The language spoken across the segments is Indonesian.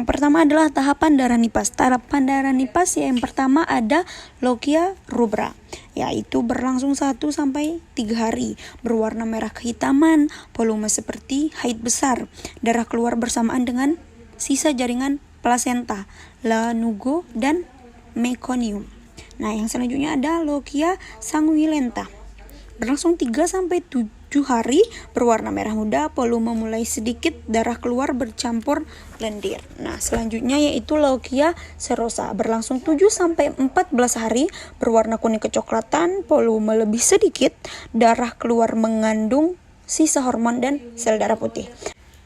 Yang pertama adalah tahapan darah nipas. Tahapan darah nipas yang pertama ada logia rubra, yaitu berlangsung 1-3 hari, berwarna merah kehitaman, volume seperti haid besar, darah keluar bersamaan dengan sisa jaringan plasenta, lanugo, dan meconium. Nah, yang selanjutnya ada logia sanguinolenta. Berlangsung 3-7 hari, berwarna merah muda, volume mulai sedikit, darah keluar bercampur lendir. Nah, selanjutnya yaitu logia serosa. Berlangsung 7-14 hari, berwarna kuning kecoklatan, volume lebih sedikit, darah keluar mengandung sisa hormon dan sel darah putih.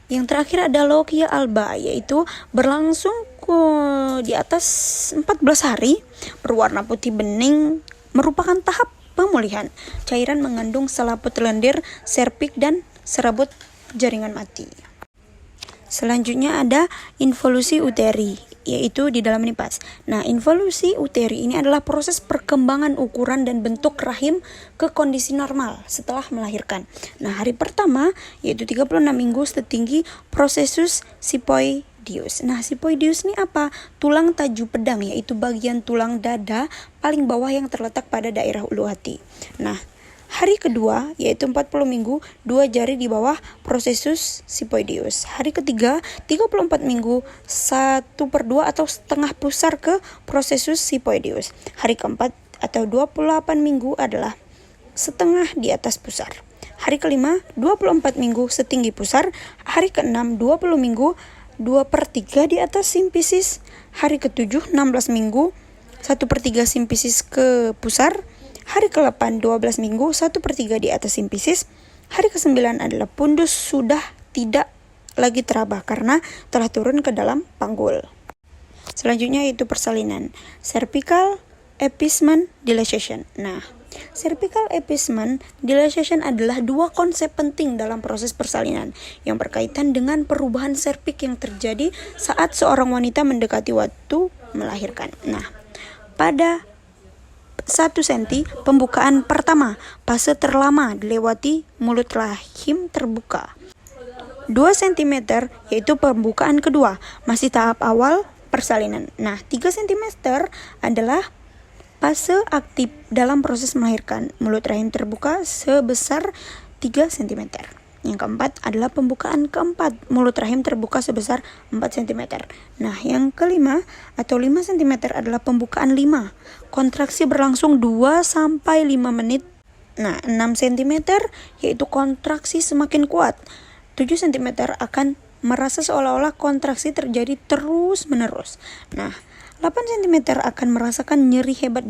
Yang terakhir ada logia alba, yaitu berlangsung di atas 14 hari, berwarna putih bening, merupakan tahap pemulihan. Cairan mengandung selaput lendir, serviks, dan serabut jaringan mati. Selanjutnya ada involusi uteri, yaitu di dalam nipas. Nah, involusi uteri ini adalah proses perkembangan ukuran dan bentuk rahim ke kondisi normal setelah melahirkan. Nah, hari pertama yaitu 36 minggu setinggi prosesus sipoidius. Nah, sipoidius ini apa? Tulang taju pedang, yaitu bagian tulang dada paling bawah yang terletak pada daerah ulu hati. Nah, hari kedua yaitu 40 minggu, 2 jari di bawah prosesus sipoidius. Hari ketiga 34 minggu, 1/2 atau setengah pusar ke prosesus sipoidius. Hari keempat atau 28 minggu adalah setengah di atas pusar. Hari kelima 24 minggu setinggi pusar. Hari keenam 20 minggu, 2/3 di atas simfisis. Hari ketujuh 16 minggu, 1/3 simfisis ke pusar. Hari ke-8 12 minggu, 1/3 di atas simfisis. Hari ke-9 adalah pundus sudah tidak lagi teraba karena telah turun ke dalam panggul. Selanjutnya yaitu persalinan, cervical appeasement dilation. Nah, cervical appeasement dilation adalah 2 konsep penting dalam proses persalinan yang berkaitan dengan perubahan serviks yang terjadi saat seorang wanita mendekati waktu melahirkan. Nah, pada 1 cm pembukaan pertama, fase terlama dilewati mulut rahim terbuka. 2 cm yaitu pembukaan kedua, masih tahap awal persalinan. Nah, 3 cm adalah fase aktif dalam proses melahirkan. Mulut rahim terbuka sebesar 3 cm. Yang keempat adalah pembukaan keempat. Mulut rahim terbuka sebesar 4 cm. Nah, yang kelima atau 5 cm adalah pembukaan 5. Kontraksi berlangsung 2-5 menit. Nah, 6 cm yaitu kontraksi semakin kuat. 7 cm akan merasa seolah-olah kontraksi terjadi terus-menerus. Nah, 8 cm akan merasakan nyeri hebat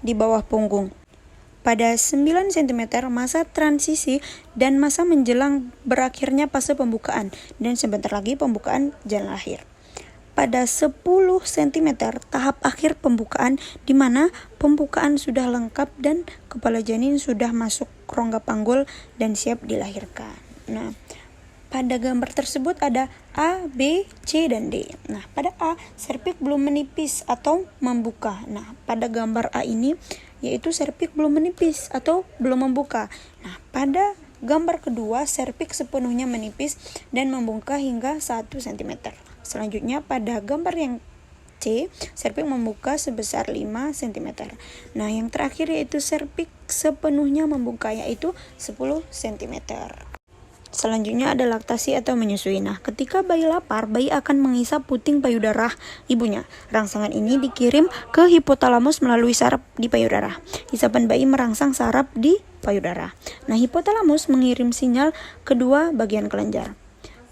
di bawah punggung. Pada 9 cm masa transisi dan masa menjelang berakhirnya fase pembukaan, dan sebentar lagi pembukaan jalan lahir. Pada 10 cm tahap akhir pembukaan, di mana pembukaan sudah lengkap dan kepala janin sudah masuk rongga panggul dan siap dilahirkan. Nah, pada gambar tersebut ada A, B, C, dan D. Nah, pada A, serviks belum menipis atau membuka. Nah, pada gambar A ini, yaitu serviks belum menipis atau belum membuka. Nah, pada gambar kedua, serviks sepenuhnya menipis dan membuka hingga 1 cm. Selanjutnya, pada gambar yang C, serviks membuka sebesar 5 cm. Nah, yang terakhir yaitu serviks sepenuhnya membuka, yaitu 10 cm. Selanjutnya ada laktasi atau menyusui. Nah, ketika bayi lapar, bayi akan mengisap puting payudara ibunya. Rangsangan ini dikirim ke hipotalamus melalui saraf di payudara. Isapan bayi merangsang saraf di payudara. Nah, hipotalamus mengirim sinyal kedua bagian kelenjar.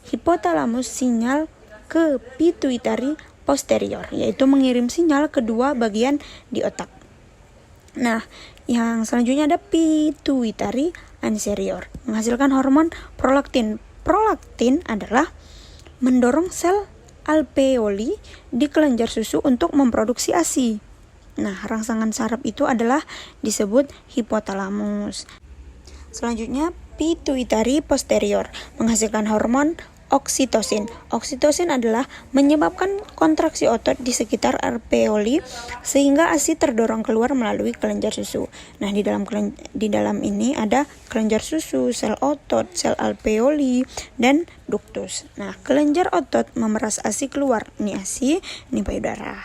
Hipotalamus sinyal ke pituitari posterior, yaitu mengirim sinyal kedua bagian di otak. Nah, yang selanjutnya ada pituitari anterior, menghasilkan hormon prolaktin. Prolaktin adalah mendorong sel alveoli di kelenjar susu untuk memproduksi ASI. Nah, rangsangan saraf itu adalah disebut hipotalamus. Selanjutnya, pituitari posterior, menghasilkan hormon oksitosin. Oksitosin adalah menyebabkan kontraksi otot di sekitar alveoli sehingga ASI terdorong keluar melalui kelenjar susu. Nah, di dalam ini ada kelenjar susu, sel otot, sel alveoli, dan ductus. Nah, kelenjar otot memeras ASI keluar. Ini ASI, ini payudara.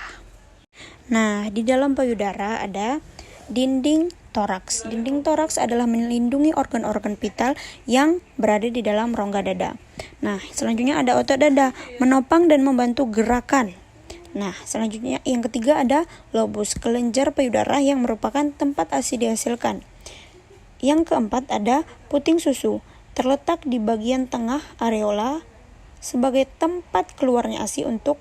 Nah, di dalam payudara ada dinding toraks. Dinding toraks adalah melindungi organ-organ vital yang berada di dalam rongga dada. Nah, selanjutnya ada otot dada, menopang dan membantu gerakan. Nah, selanjutnya yang ketiga ada lobus, kelenjar payudara yang merupakan tempat ASI dihasilkan. Yang keempat ada puting susu, terletak di bagian tengah areola sebagai tempat keluarnya ASI untuk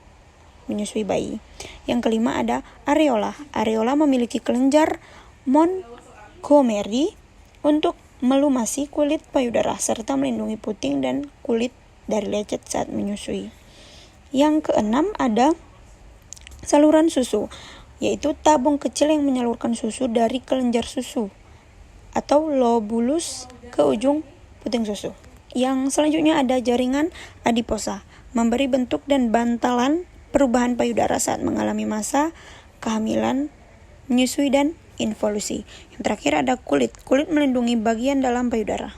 menyusui bayi. Yang kelima ada areola. Areola memiliki kelenjar Montgomery untuk melumasi kulit payudara serta melindungi puting dan kulit dari lecet saat menyusui. Yang keenam ada saluran susu, yaitu tabung kecil yang menyalurkan susu dari kelenjar susu atau lobulus ke ujung puting susu. Yang selanjutnya ada jaringan adiposa, memberi bentuk dan bantalan perubahan payudara saat mengalami masa kehamilan, menyusui, dan involusi. Yang terakhir ada kulit. Kulit melindungi bagian dalam payudara.